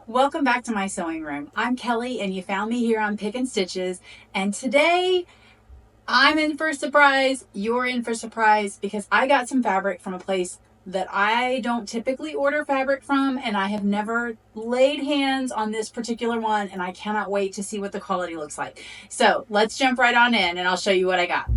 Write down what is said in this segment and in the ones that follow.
Welcome back to my sewing room. I'm Kelly and you found me here on Pick and Stitches, and today I'm in for a surprise. You're in for a surprise because I got some fabric from a place that I don't typically order fabric from, and I have never laid hands on this particular one, and I cannot wait to see what the quality looks like. So let's jump right on in and I'll show you what I got.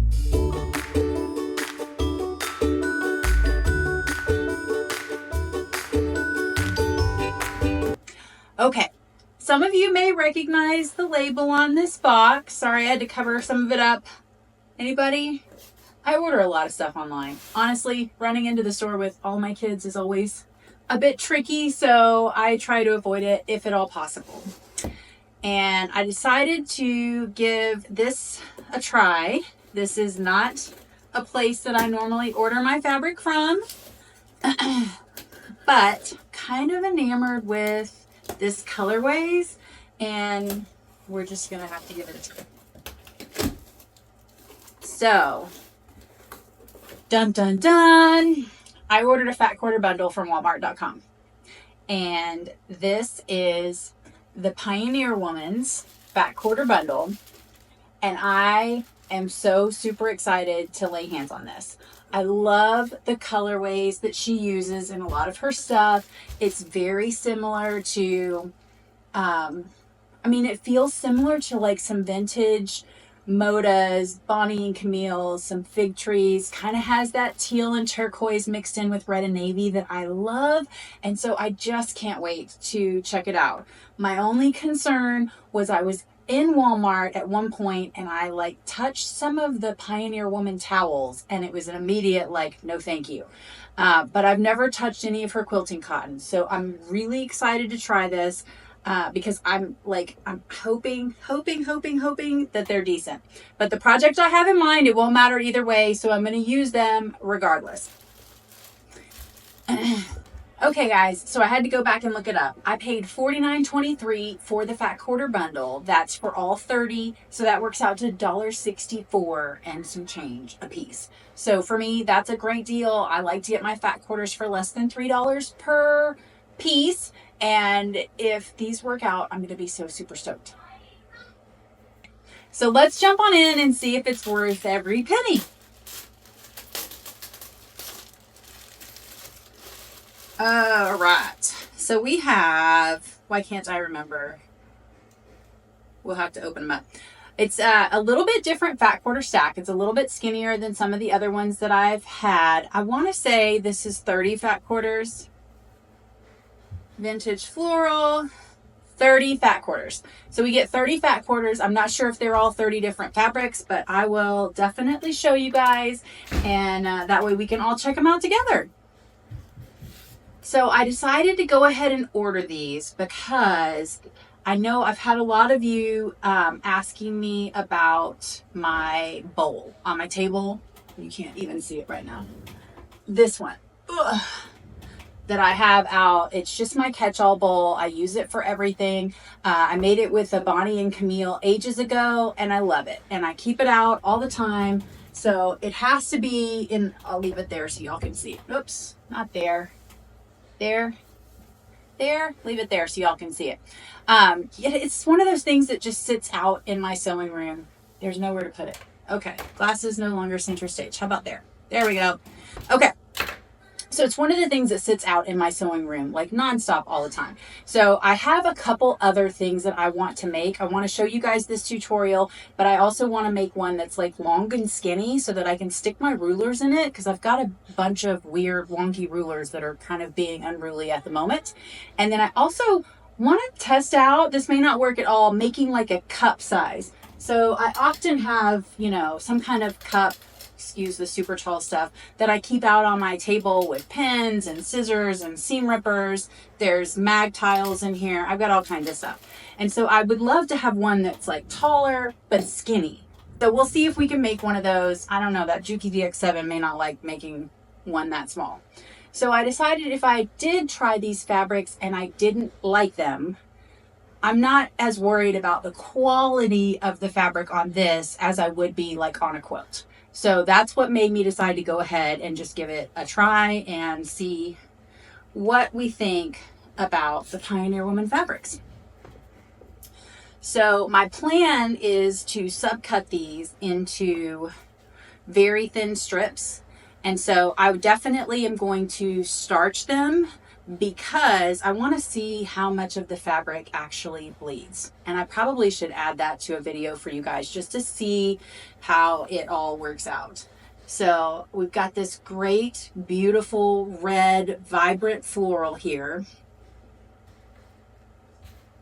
Okay, some of you may recognize the label on this box. Sorry, I had to cover some of it up. Anybody? I order a lot of stuff online. Honestly, running into the store with all my kids is always a bit tricky, so I try to avoid it if at all possible. And I decided to give this a try. This is not a place that I normally order my fabric from, but kind of enamored with this colorways, and we're just gonna have to give it a try. So, dun dun dun, I ordered a fat quarter bundle from walmart.com, and this is the Pioneer Woman's fat quarter bundle, and I am so super excited to lay hands on this. I love the colorways that she uses in a lot of her stuff. It's very similar to, it feels similar to like some vintage Modas, Bonnie and Camille, some fig trees, kind of has that teal and turquoise mixed in with red and navy that I love. And so I just can't wait to check it out. My only concern was I was in Walmart at one point and I touched some of the Pioneer Woman towels and it was an immediate no thank you. But I've never touched any of her quilting cotton, so I'm really excited to try this because I'm hoping that they're decent. But the project I have in mind, it won't matter either way, so I'm going to use them regardless. Okay guys, so I had to go back and look it up. I paid $49.23 for the fat quarter bundle. That's for all 30, so that works out to $1.64 and some change a piece. So for me, that's a great deal. I like to get my fat quarters for less than $3 per piece, and if these work out, I'm going to be so super stoked. So let's jump on in and see if it's worth every penny. All right, so we have, why can't I remember? We'll have to open them up. It's a little bit different fat quarter stack. It's a little bit skinnier than some of the other ones that I've had. I want to say this is 30 fat quarters. Vintage floral, 30 fat quarters. So we get 30 fat quarters. I'm not sure if they're all 30 different fabrics, but I will definitely show you guys, and that way we can all check them out together. So I decided to go ahead and order these because I know I've had a lot of you asking me about my bowl on my table. You can't even see it right now. This one that I have out, it's just my catch-all bowl. I use it for everything. I made it with a Bonnie and Camille ages ago, and I love it. And I keep it out all the time. So it has to be in, I'll leave it there so y'all can see it. Oops, not there. There, leave it there so y'all can see it. It's one of those things that just sits out in my sewing room. There's nowhere to put it. Okay, glasses no longer center stage. How about there? There we go. Okay. So it's one of the things that sits out in my sewing room like nonstop all the time. So I have a couple other things that I want to make. I want to show you guys this tutorial, but I also want to make one that's like long and skinny so that I can stick my rulers in it, because I've got a bunch of weird wonky rulers that are kind of being unruly at the moment. And then I also want to test out, this may not work at all, making like a cup size. So I often have, some kind of cup, excuse the super tall stuff, that I keep out on my table with pins and scissors and seam rippers. There's mag tiles in here. I've got all kinds of stuff. And so I would love to have one that's like taller but skinny. So we'll see if we can make one of those. I don't know, that Juki VX7 may not like making one that small. So I decided if I did try these fabrics and I didn't like them, I'm not as worried about the quality of the fabric on this as I would be like on a quilt. So that's what made me decide to go ahead and just give it a try and see what we think about the Pioneer Woman fabrics. So my plan is to subcut these into very thin strips. And so I definitely am going to starch them because I want to see how much of the fabric actually bleeds. And I probably should add that to a video for you guys just to see how it all works out. So we've got this great, beautiful, red, vibrant floral here.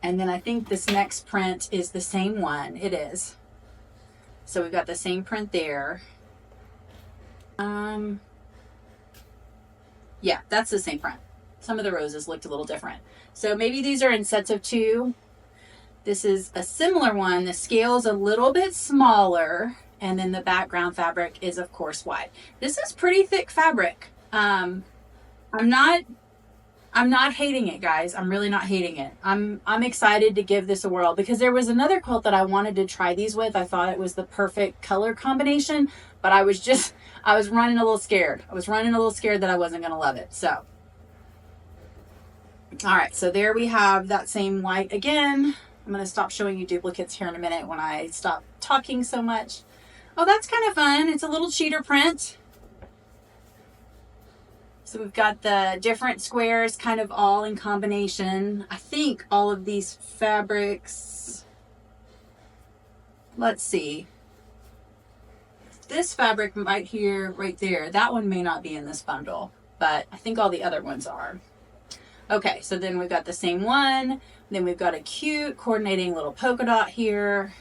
And then I think this next print is the same one. It is. So we've got the same print there. Yeah, that's the same print. Some of the roses looked a little different. So maybe these are in sets of 2. This is a similar one. The scale is a little bit smaller, and then the background fabric is of course white. This is pretty thick fabric. I'm not hating it, guys. I'm really not hating it. I'm excited to give this a whirl because there was another quilt that I wanted to try these with. I thought it was the perfect color combination, but I was running a little scared. I was running a little scared that I wasn't going to love it. So, all right. So there we have that same white again. I'm going to stop showing you duplicates here in a minute when I stop talking so much. Oh, that's kind of fun. It's a little cheater print. So we've got the different squares kind of all in combination. I think all of these fabrics, let's see. This fabric right here, right there, that one may not be in this bundle, but I think all the other ones are. Okay, so then we've got the same one. Then we've got a cute coordinating little polka dot here.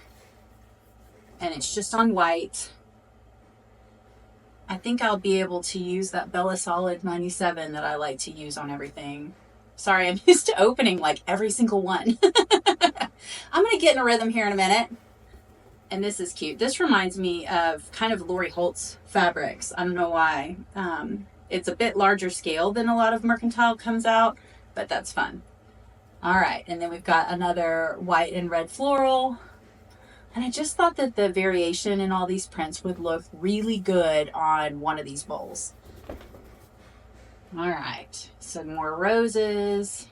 And it's just on white. I think I'll be able to use that Bella Solid 97 that I like to use on everything. Sorry, I'm used to opening like every single one. I'm going to get in a rhythm here in a minute. And this is cute. This reminds me of kind of Lori Holt's fabrics. I don't know why. It's a bit larger scale than a lot of Mercantile comes out, but that's fun. All right, and then we've got another white and red floral. And I just thought that the variation in all these prints would look really good on one of these bowls. All right, some more roses.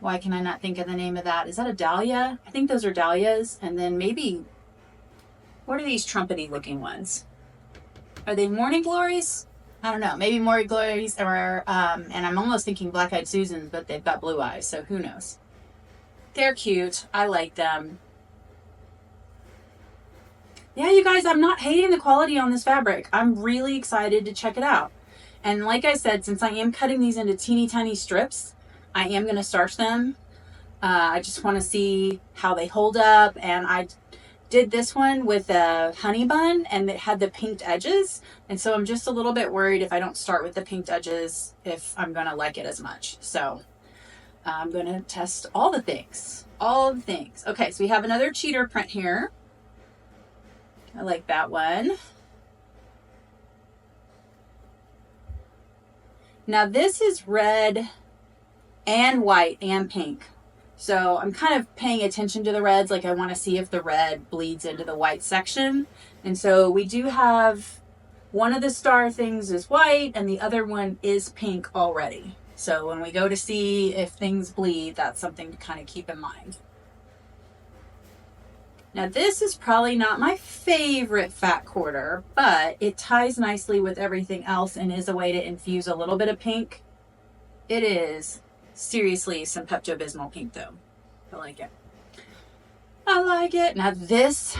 Why can I not think of the name of that? Is that a dahlia? I think those are dahlias. And then maybe, what are these trumpety looking ones? Are they morning glories? I don't know. Maybe morning glories or, and I'm almost thinking black-eyed Susans, but they've got blue eyes, so who knows? They're cute. I like them. Yeah, you guys, I'm not hating the quality on this fabric. I'm really excited to check it out. And like I said, since I am cutting these into teeny tiny strips, I am going to starch them. I just want to see how they hold up. And I did this one with a honey bun and it had the pinked edges. And so I'm just a little bit worried if I don't start with the pinked edges, if I'm going to like it as much. So I'm going to test all the things. All the things. Okay, so we have another cheater print here. I like that one. Now this is red and white and pink. So I'm kind of paying attention to the reds. Like I want to see if the red bleeds into the white section. And so we do have one of the star things is white and the other one is pink already. So when we go to see if things bleed, that's something to kind of keep in mind. Now this is probably not my favorite fat quarter, but it ties nicely with everything else and is a way to infuse a little bit of pink. It is seriously some Pepto-Bismol pink though. I like it. I like it. Now this,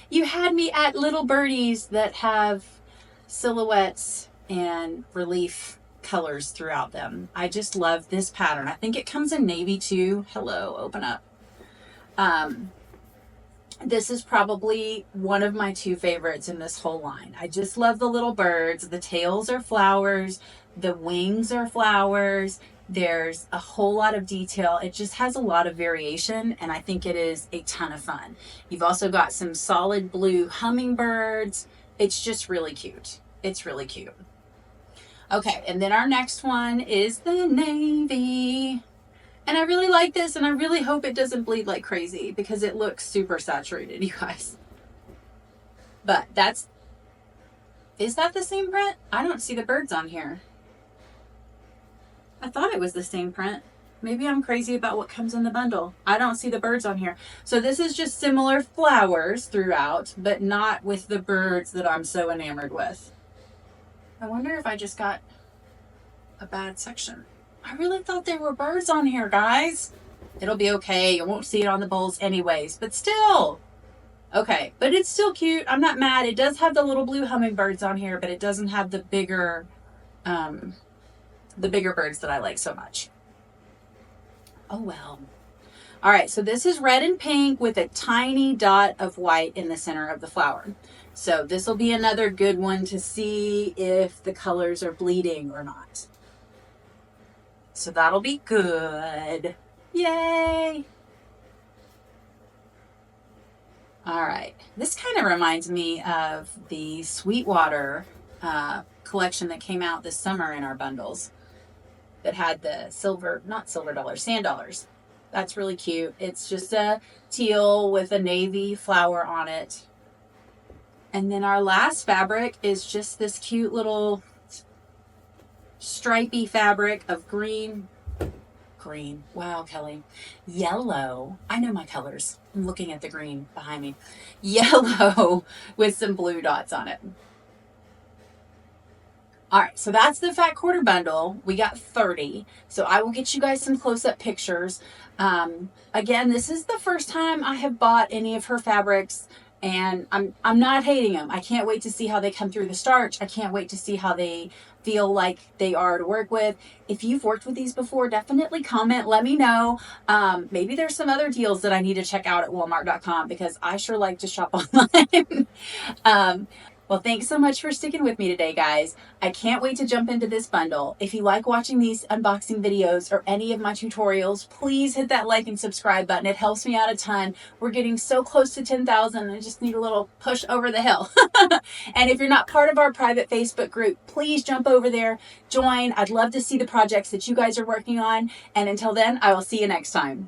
you had me at little birdies that have silhouettes and relief colors throughout them. I just love this pattern. I think it comes in navy too. Hello, open up. This is probably one of my 2 favorites in this whole line. I just love the little birds. The tails are flowers. The wings are flowers. There's a whole lot of detail. It just has a lot of variation, and I think it is a ton of fun. You've also got some solid blue hummingbirds. It's just really cute. It's really cute. Okay, and then our next one is the navy. And I really like this, and I really hope it doesn't bleed like crazy because it looks super saturated, you guys. But is that the same print? I don't see the birds on here. I thought it was the same print. Maybe I'm crazy about what comes in the bundle. I don't see the birds on here. So this is just similar flowers throughout, but not with the birds that I'm so enamored with. I wonder if I just got a bad section. I really thought there were birds on here, guys. It'll be okay. You won't see it on the bowls anyways, but still. Okay, but it's still cute. I'm not mad. It does have the little blue hummingbirds on here, but it doesn't have the bigger birds that I like so much. Oh well. All right, so this is red and pink with a tiny dot of white in the center of the flower. So this will be another good one to see if the colors are bleeding or not. So that'll be good. Yay! All right, this kind of reminds me of the Sweetwater collection that came out this summer in our bundles that had the sand dollars. That's really cute. It's just a teal with a navy flower on it. And then our last fabric is just this cute little stripy fabric of green. Wow, Kelly. Yellow. I know my colors. I'm looking at the green behind me. Yellow with some blue dots on it. All right, so that's the fat quarter bundle. We got 30. So I will get you guys some close-up pictures. Again, this is the first time I have bought any of her fabrics, and I'm not hating them. I can't wait to see how they come through the starch. I can't wait to see how they feel like they are to work with. If you've worked with these before, definitely comment. Let me know. Maybe there's some other deals that I need to check out at Walmart.com because I sure like to shop online. Well, thanks so much for sticking with me today, guys. I can't wait to jump into this bundle. If you like watching these unboxing videos or any of my tutorials, please hit that like and subscribe button. It helps me out a ton. We're getting so close to 10,000. I just need a little push over the hill. And if you're not part of our private Facebook group, please jump over there, join. I'd love to see the projects that you guys are working on. And until then, I will see you next time.